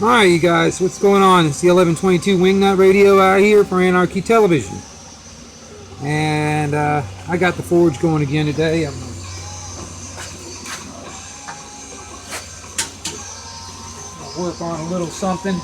Alright, you guys, what's going on? It's the 1122 Wingnut Radio out here for Anarchy Television. And I got the forge going again today. I'm going to work on a little something.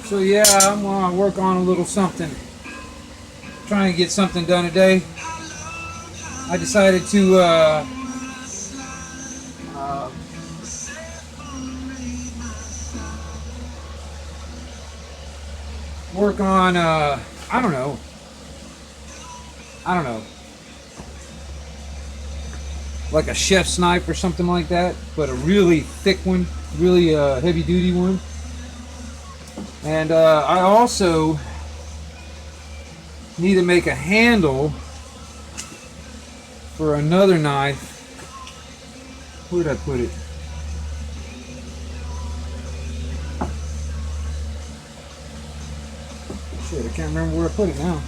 So yeah, I'm going to work on a little something. Trying to get something done today. I decided to work on I don't know, like a chef's knife or something like that, but a really thick one, really heavy duty one. And I also need to make a handle for another knife. Where did I put it? Shit, I can't remember where I put it now.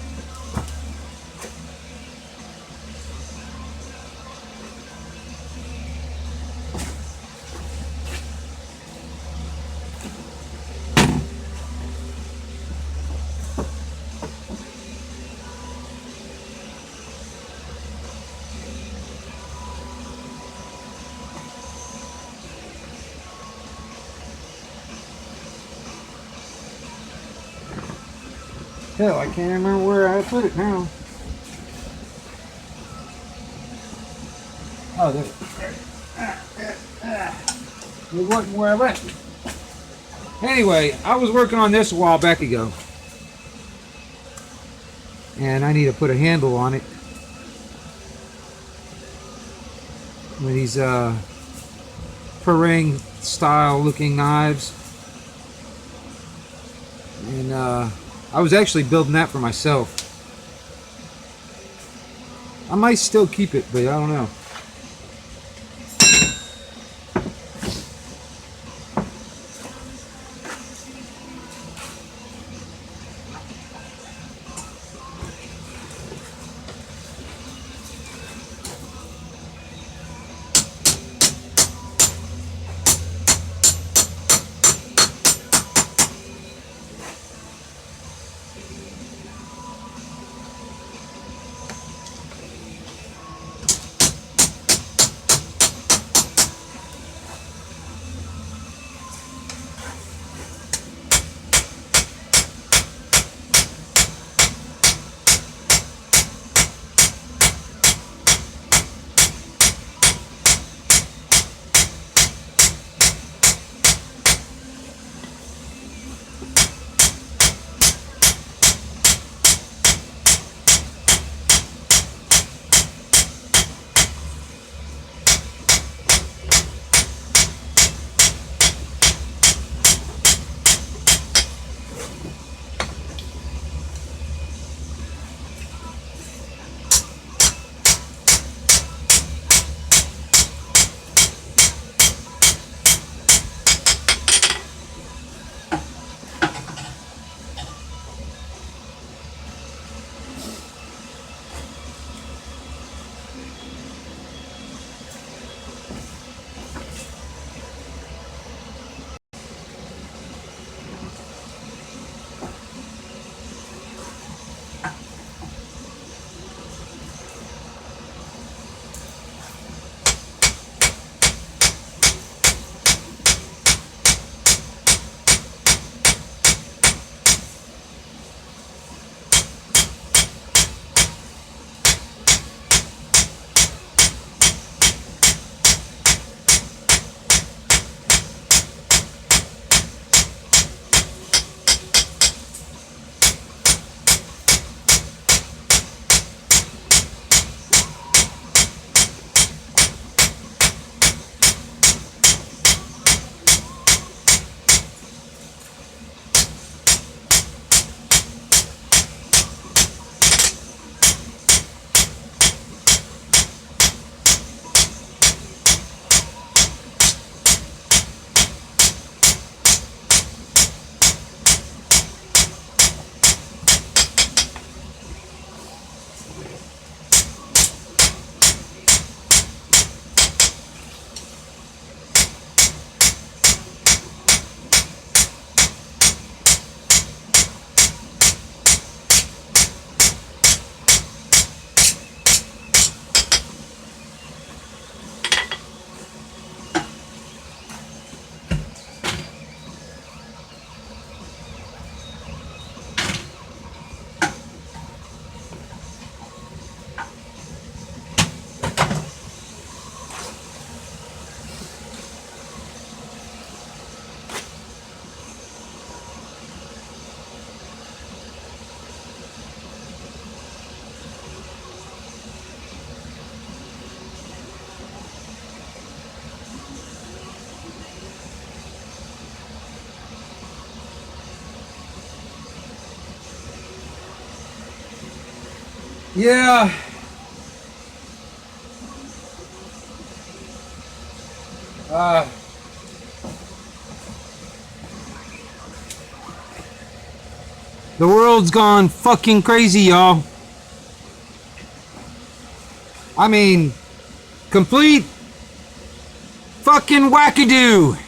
Hell, I can't remember where I put it now. Oh, there. It wasn't where I left it. Anyway, I was working on this a while back ago. And I need to put a handle on it. With these Perang style looking knives. And I was actually building that for myself. I might still keep it, but I don't know. Yeah. Uh, the world's gone fucking crazy, y'all. I mean, complete fucking wackadoo.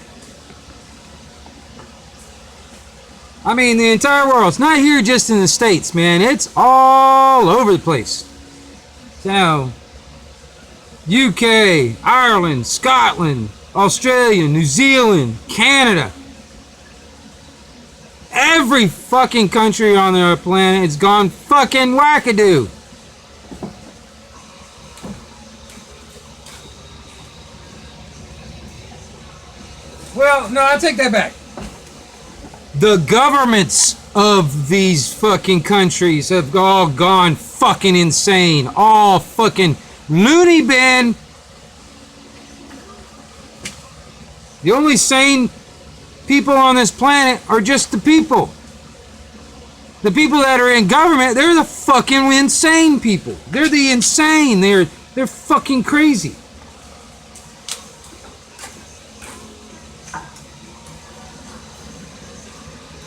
I mean, the entire world. It's not here just in the States, man. It's all over the place. So, UK, Ireland, Scotland, Australia, New Zealand, Canada. Every fucking country on the planet has gone fucking wackadoo. Well, no, I take that back. The governments of these fucking countries have all gone fucking insane. All fucking loony bin. The only sane people on this planet are just the people. The people that are in government, they're the fucking insane people. They're the insane. They're fucking crazy.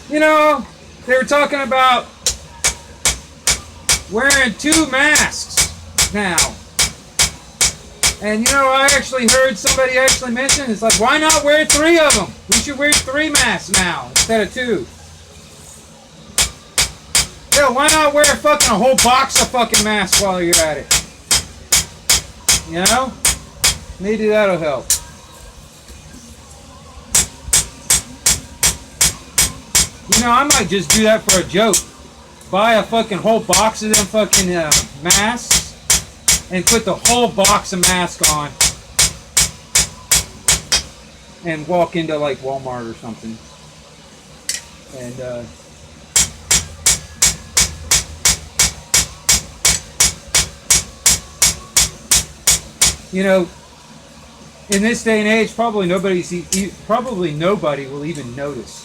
You know, they were talking about wearing 2 masks now. And you know, I actually heard somebody actually mention, it's like, why not wear 3 of them? We should wear 3 masks now instead of 2. Yeah, why not wear a whole box of fucking masks while you're at it? You know? Maybe that'll help. You know, I might just do that for a joke. Buy a fucking whole box of them fucking masks and put the whole box of masks on and walk into like Walmart or something. And you know, in this day and age, probably nobody will even notice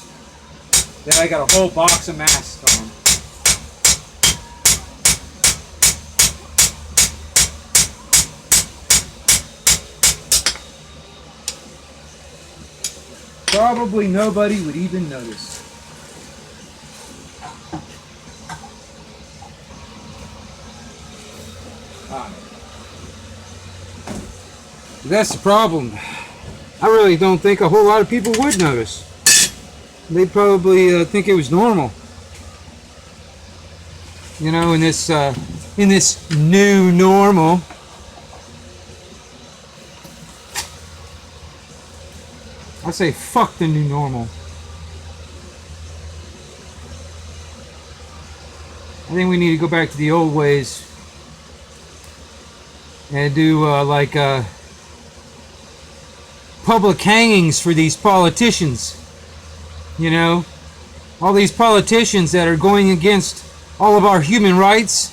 that I got a whole box of masks on. Probably nobody would even notice. That's the problem. I really don't think a whole lot of people would notice. They'd probably think it was normal. You know, in this new normal. I say fuck the new normal. I think we need to go back to the old ways and do public hangings for these politicians. You know, all these politicians that are going against all of our human rights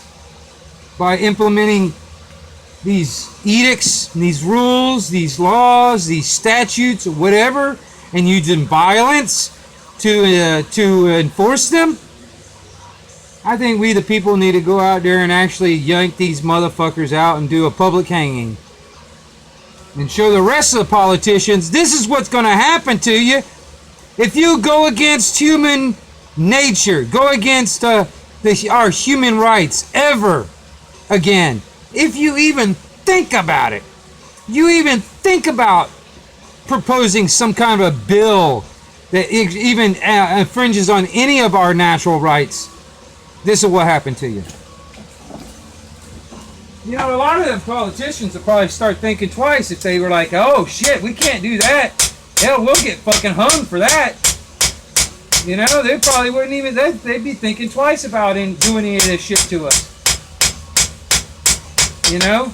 by implementing these edicts, these rules, these laws, these statutes, or whatever, and using violence to enforce them. I think we the people need to go out there and actually yank these motherfuckers out and do a public hanging. And show the rest of the politicians, this is what's going to happen to you if you go against human nature, go against our human rights ever again. If you even think about it, you even think about proposing some kind of a bill that even infringes on any of our natural rights, this is what happened to you. You know, a lot of them politicians would probably start thinking twice if they were like, oh shit, we can't do that. Hell, we'll get fucking hung for that. You know, they probably wouldn't even, they'd be thinking twice about doing any of this shit to us. You know?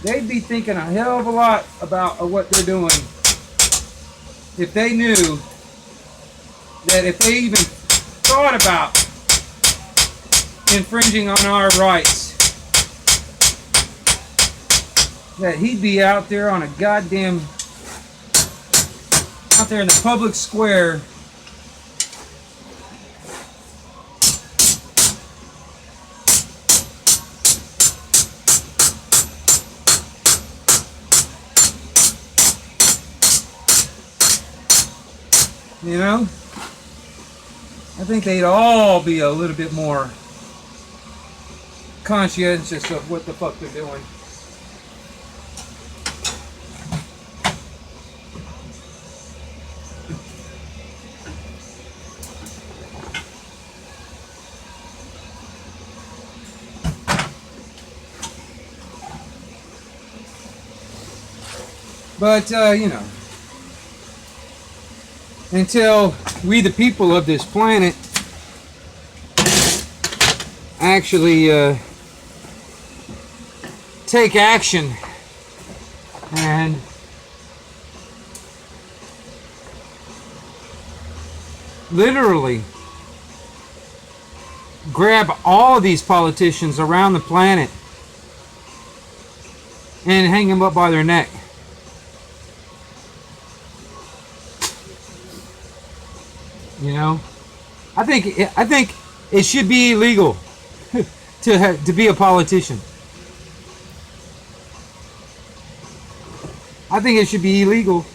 They'd be thinking a hell of a lot about what they're doing if they knew that if they even thought about infringing on our rights, that he'd be out there on a goddamn, out there in the public square You know? I think they'd all be a little bit more conscientious of what the fuck they're doing. But, you know, until we, the people of this planet, actually take action and literally grab all of these politicians around the planet and hang them up by their neck. You know, I think it should be illegal to be a politician. I think it should be illegal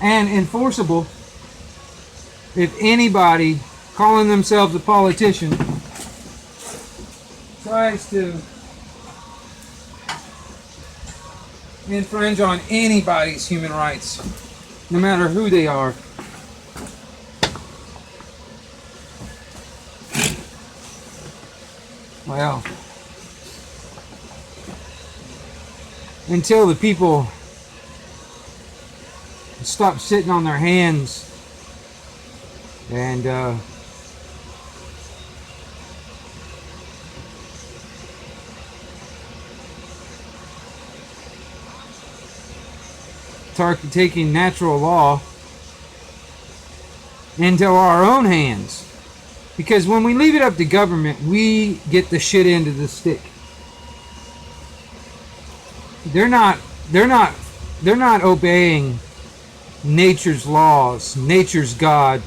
and enforceable if anybody calling themselves a politician tries to infringe on anybody's human rights, no matter who they are. Well, until the people stop sitting on their hands and taking natural law into our own hands. Because when we leave it up to government, we get the shit end of the stick. They're not obeying nature's laws, nature's God,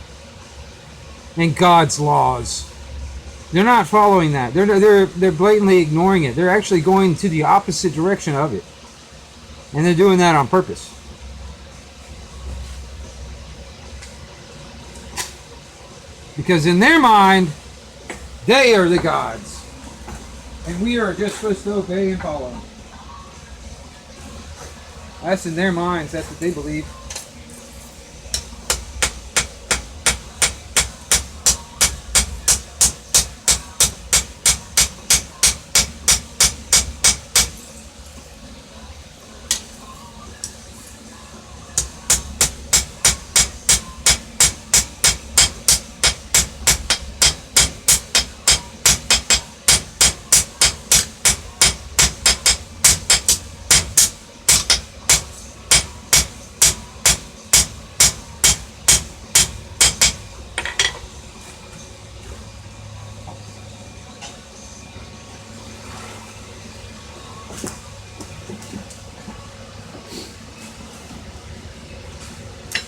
and God's laws. They're not following that. They're blatantly ignoring it. They're actually going to the opposite direction of it. And they're doing that on purpose. Because in their mind, they are the gods. And we are just supposed to obey and follow. That's in their minds. That's what they believe.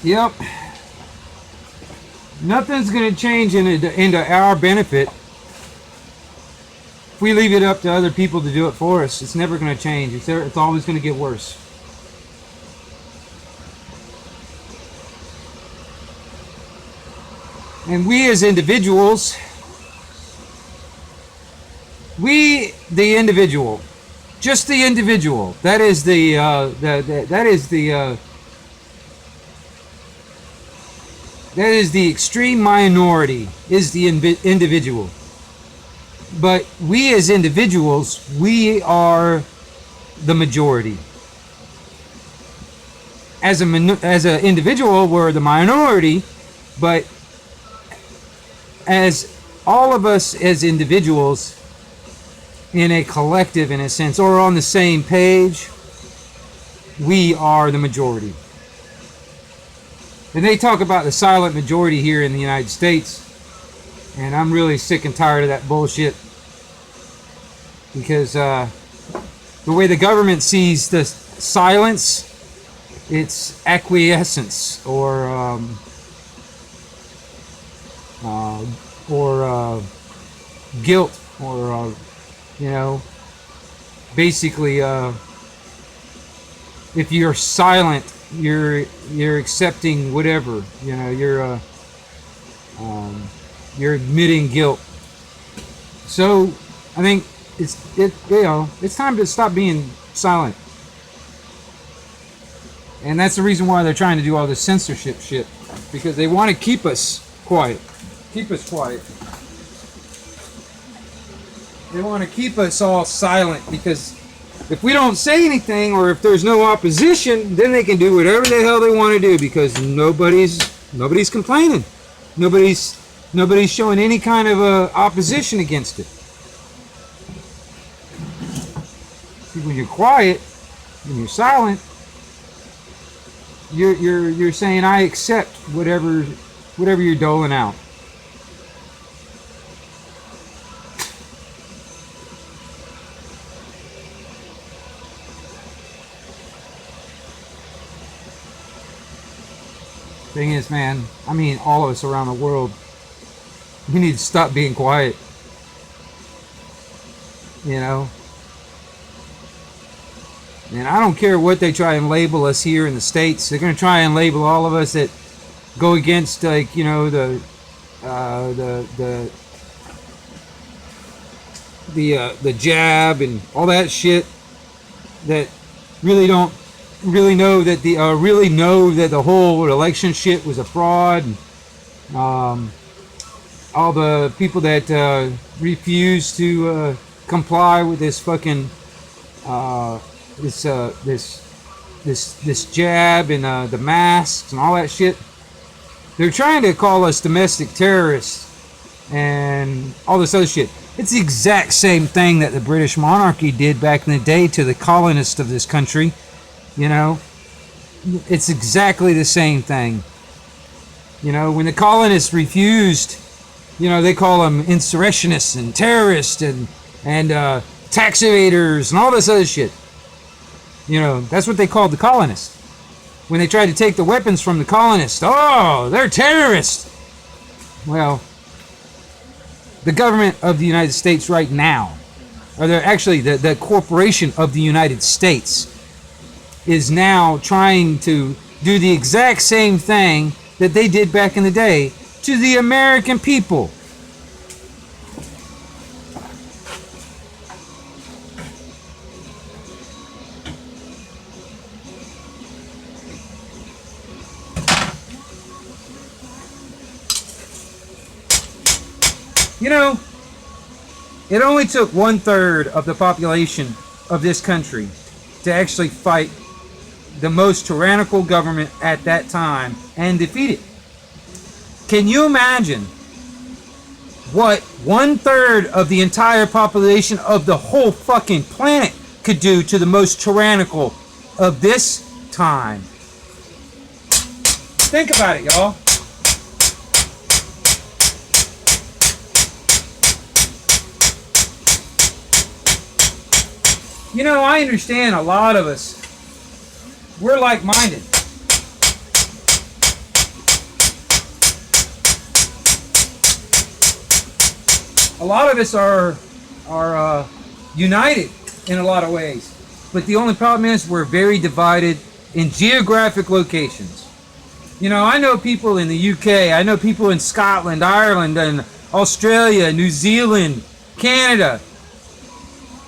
Yep. Nothing's going to change into our benefit. If we leave it up to other people to do it for us, it's never going to change. It's always going to get worse. And we as individuals, the individual, just the individual, that is the extreme minority, is the individual. But we as individuals, we are the majority. As an individual, we're the minority, but as all of us as individuals, in a collective, in a sense, or on the same page, we are the majority. And they talk about the silent majority here in the United States, and I'm really sick and tired of that bullshit, because the way the government sees the silence, it's acquiescence or guilt, or basically if you're silent, you're accepting whatever, you know, you're admitting guilt. So I think it's time to stop being silent. And that's the reason why they're trying to do all this censorship shit, because they want to keep us quiet. Keep us quiet. They want to keep us all silent, because if we don't say anything, or if there's no opposition, then they can do whatever the hell they want to do, because nobody's complaining. Nobody's showing any kind of opposition against it. See, when you're quiet, when you're silent, you're saying, I accept whatever you're doling out. Thing is, man, I mean, all of us around the world, we need to stop being quiet. You know? And I don't care what they try and label us here in the States. They're going to try and label all of us that go against, like, you know, the jab and all that shit, that really don't know that the whole election shit was a fraud. And, all the people that refuse to comply with this fucking this jab and the masks and all that shit. They're trying to call us domestic terrorists and all this other shit. It's the exact same thing that the British monarchy did back in the day to the colonists of this country. You know, it's exactly the same thing. You know, when the colonists refused, you know, they call them insurrectionists and terrorists and tax evaders and all this other shit. You know, that's what they called the colonists. When they tried to take the weapons from the colonists, oh, they're terrorists. Well, the government of the United States right now, or they're actually the corporation of the United States, is now trying to do the exact same thing that they did back in the day to the American people. You know, it only took 1/3 of the population of this country to actually fight the most tyrannical government at that time and defeat it. Can you imagine what 1/3 of the entire population of the whole fucking planet could do to the most tyrannical of this time? Think about it, y'all. You know, I understand a lot of us, we're like-minded. A lot of us are united in a lot of ways. But the only problem is we're very divided in geographic locations. You know, I know people in the UK, I know people in Scotland, Ireland, and Australia, New Zealand, Canada.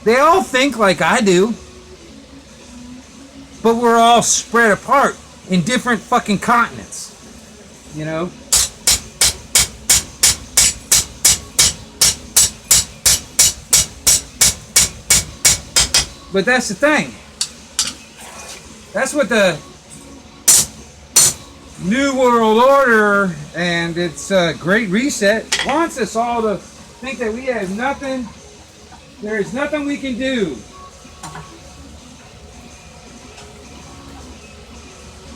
They all think like I do. But we're all spread apart in different fucking continents. You know? But that's the thing. That's what the New World Order and its Great Reset wants us all to think that we have nothing. There is nothing we can do.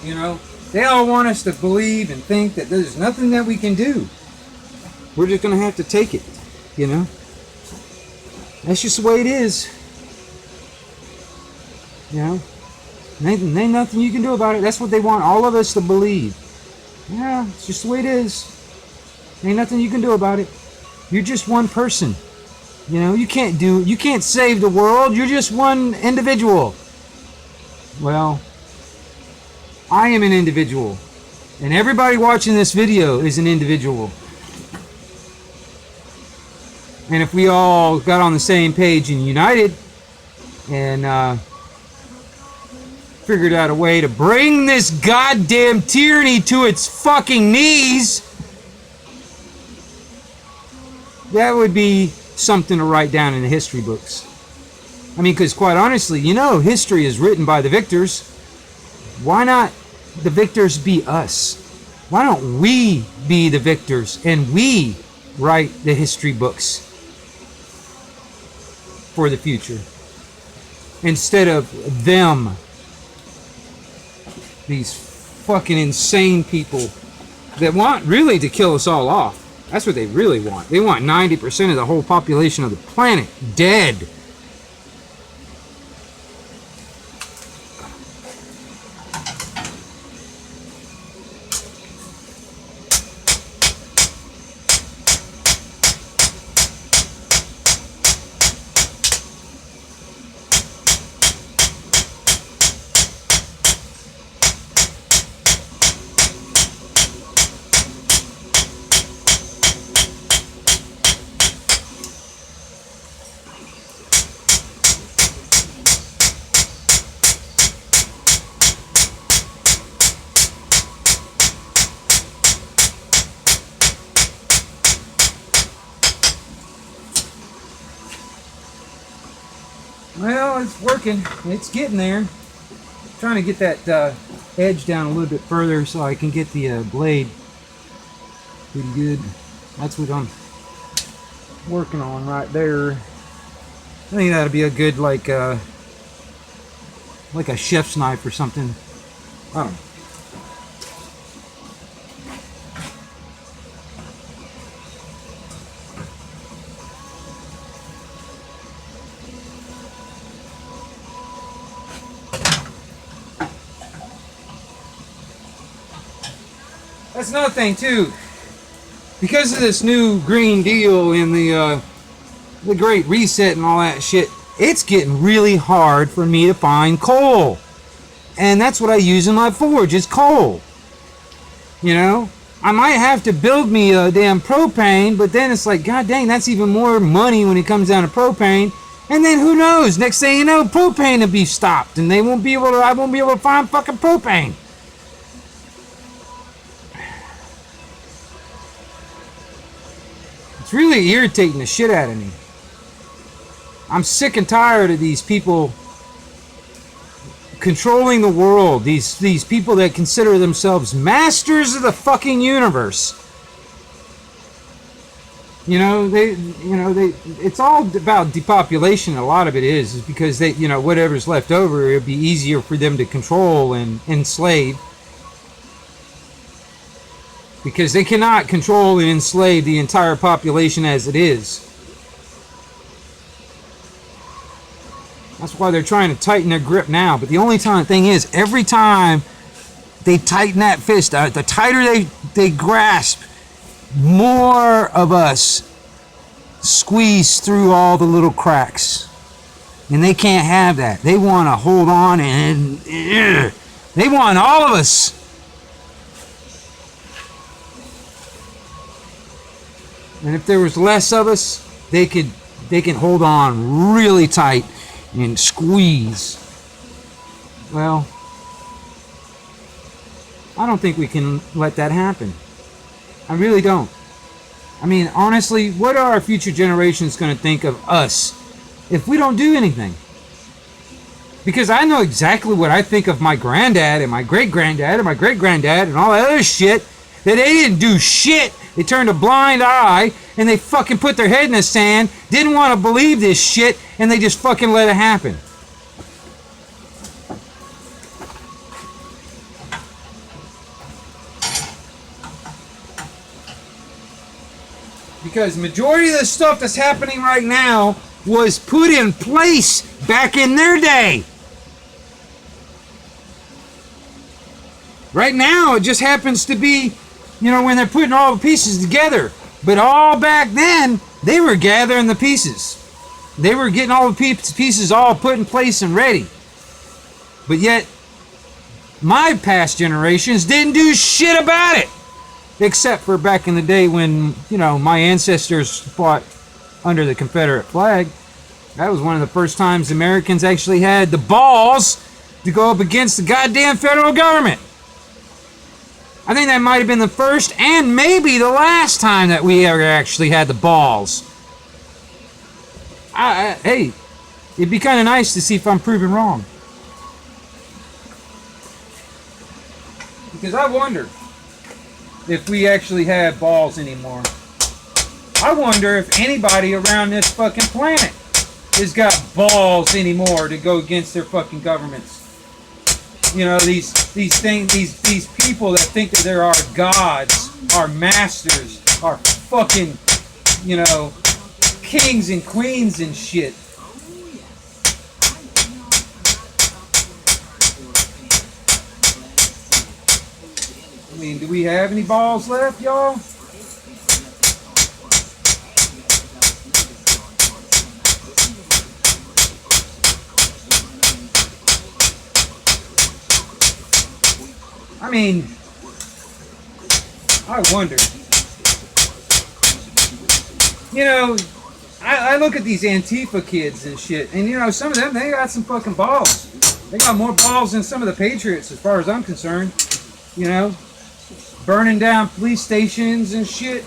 You know, they all want us to believe and think that there's nothing that we can do. We're just going to have to take it, you know. That's just the way it is. You know, ain't nothing you can do about it. That's what they want all of us to believe. Yeah, it's just the way it is. Ain't nothing you can do about it. You're just one person. You know, you can't save the world. You're just one individual. Well, I am an individual. And everybody watching this video is an individual. And if we all got on the same page and united and figured out a way to bring this goddamn tyranny to its fucking knees, that would be something to write down in the history books. I mean, because quite honestly, you know, history is written by the victors. Why not the victors be us? Why don't we be the victors and we write the history books for the future instead of them? These fucking insane people that want really to kill us all off. That's what they really want. They want 90% of the whole population of the planet dead. Well, it's working. It's getting there. I'm trying to get that edge down a little bit further so I can get the blade pretty good. That's what I'm working on right there. I think that'll be a good like a chef's knife or something. I don't know. That's another thing too. Because of this new Green Deal and the Great Reset and all that shit, it's getting really hard for me to find coal. And that's what I use in my forge, is coal. You know? I might have to build me a damn propane, but then it's like, god dang, that's even more money when it comes down to propane. And then who knows? Next thing you know, propane will be stopped and I won't be able to find fucking propane. It's really irritating the shit out of me. I'm sick and tired of these people controlling the world. These people that consider themselves masters of the fucking universe. It's all about depopulation. A lot of it is because they, whatever's left over, it'd be easier for them to control and enslave. Because they cannot control and enslave the entire population as it is. That's why they're trying to tighten their grip now. But the only thing is, every time they tighten that fist, the tighter they grasp, more of us squeeze through all the little cracks. And they can't have that. They want to hold on and they want all of us. And if there was less of us, they can hold on really tight and squeeze. Well, I don't think we can let that happen. I really don't. I mean, honestly, what are our future generations going to think of us if we don't do anything? Because I know exactly what I think of my granddad and my great-granddad and my great-granddad and all that other shit, that they didn't do shit. They turned a blind eye and they fucking put their head in the sand, didn't want to believe this shit, and they just fucking let it happen. Because majority of the stuff that's happening right now was put in place back in their day. Right now, it just happens to be, when they're putting all the pieces together. But all back then, they were gathering the pieces. They were getting all the pieces all put in place and ready. But yet, my past generations didn't do shit about it. Except for back in the day when, my ancestors fought under the Confederate flag. That was one of the first times Americans actually had the balls to go up against the goddamn federal government. I think that might have been the first and maybe the last time that we ever actually had the balls. Hey, it'd be kind of nice to see if I'm proven wrong. Because I wonder if we actually have balls anymore. I wonder if anybody around this fucking planet has got balls anymore to go against their fucking governments. These things, these people that think that they're our gods, our masters, our fucking, kings and queens and shit. I mean, do we have any balls left, y'all? I mean, I wonder. I look at these Antifa kids and shit, and some of them, they got some fucking balls. They got more balls than some of the Patriots, as far as I'm concerned. Burning down police stations and shit.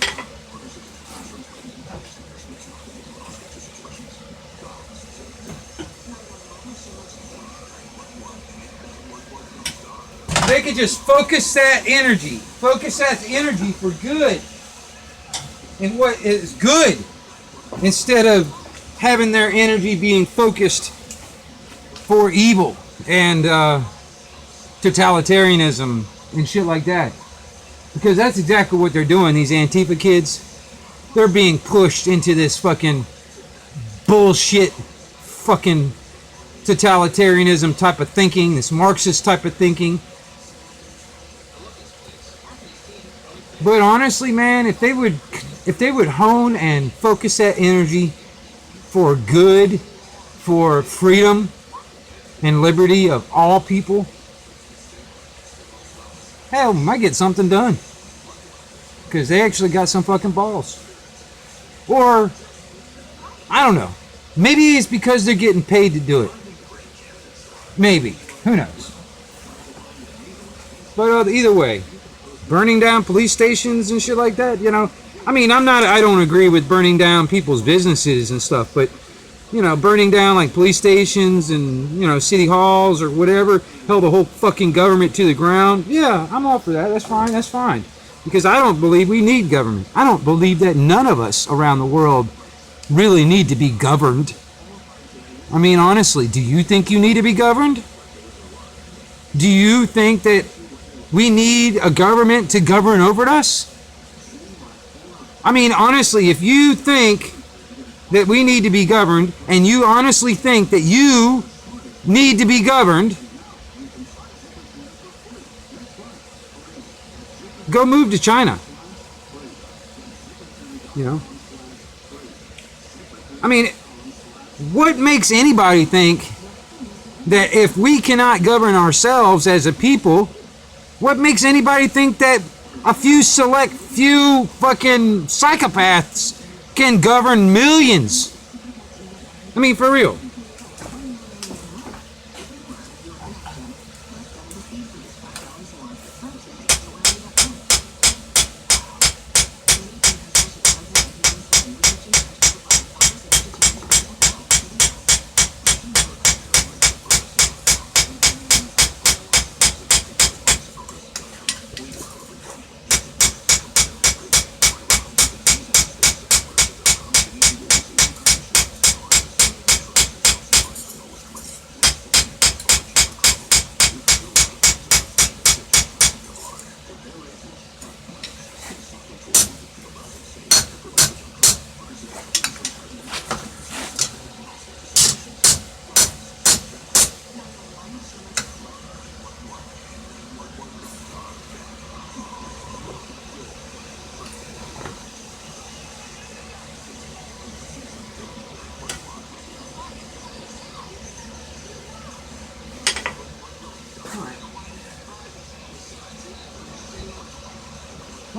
They could just focus that energy for good in what is good, instead of having their energy being focused for evil and totalitarianism and shit like that. Because that's exactly what they're doing, these Antifa kids. They're being pushed into this fucking bullshit fucking totalitarianism type of thinking, this Marxist type of thinking. But honestly, man, if they would hone and focus that energy for good, for freedom and liberty of all people, hell, we might get something done. Because they actually got some fucking balls. Or, I don't know. Maybe it's because they're getting paid to do it. Maybe. Who knows? But either way, burning down police stations and shit like that, I mean, I don't agree with burning down people's businesses and stuff, but, burning down like police stations and, city halls or whatever, held the whole fucking government to the ground. Yeah, I'm all for that. That's fine. Because I don't believe we need government. I don't believe that none of us around the world really need to be governed. I mean, honestly, do you think you need to be governed? Do you think that we need a government to govern over us? I mean, honestly, if you think that we need to be governed, and you honestly think that you need to be governed, go move to China. I mean, what makes anybody think that if we cannot govern ourselves as a people, what makes anybody think that a few fucking psychopaths can govern millions? I mean, for real.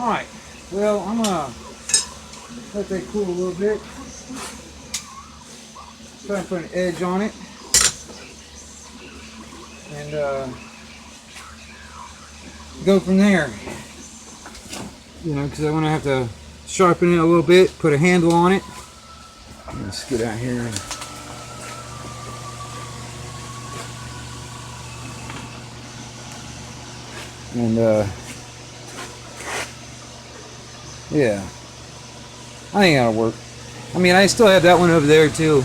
Alright, well, I'm gonna let that cool a little bit. Try and put an edge on it. And go from there. You know, because I want to have to sharpen it a little bit, put a handle on it. Let's get out here. And yeah, I think that'll work. I mean, I still have that one over there too.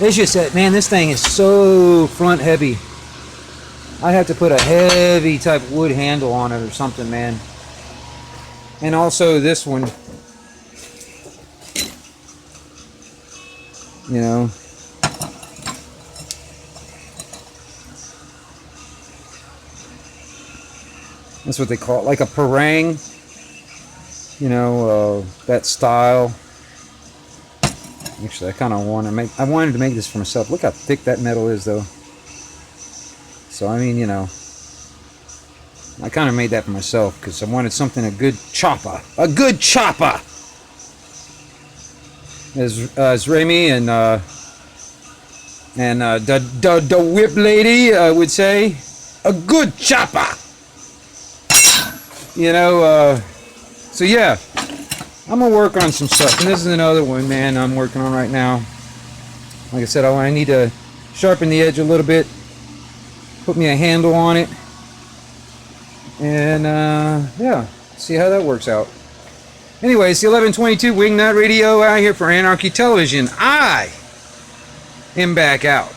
It's just that, man, this thing is so front heavy. I'd have to put a heavy type wood handle on it or something, man. And also this one, you know, that's what they call it, like a parang, you know, that style. Actually, I kind of want to make, I wanted to make this for myself. Look how thick that metal is, though. So, I mean, you know, I kind of made that for myself because I wanted something, a good chopper. A good chopper! As Remy and the whip lady would say, a good chopper! You know, so yeah, I'm going to work on some stuff. And this is another one, man, I'm working on right now. Like I said, I need to sharpen the edge a little bit. Put me a handle on it. And, yeah, see how that works out. Anyway, it's the 1122 Wingnut Radio out here for Anarchy Television. I am back out.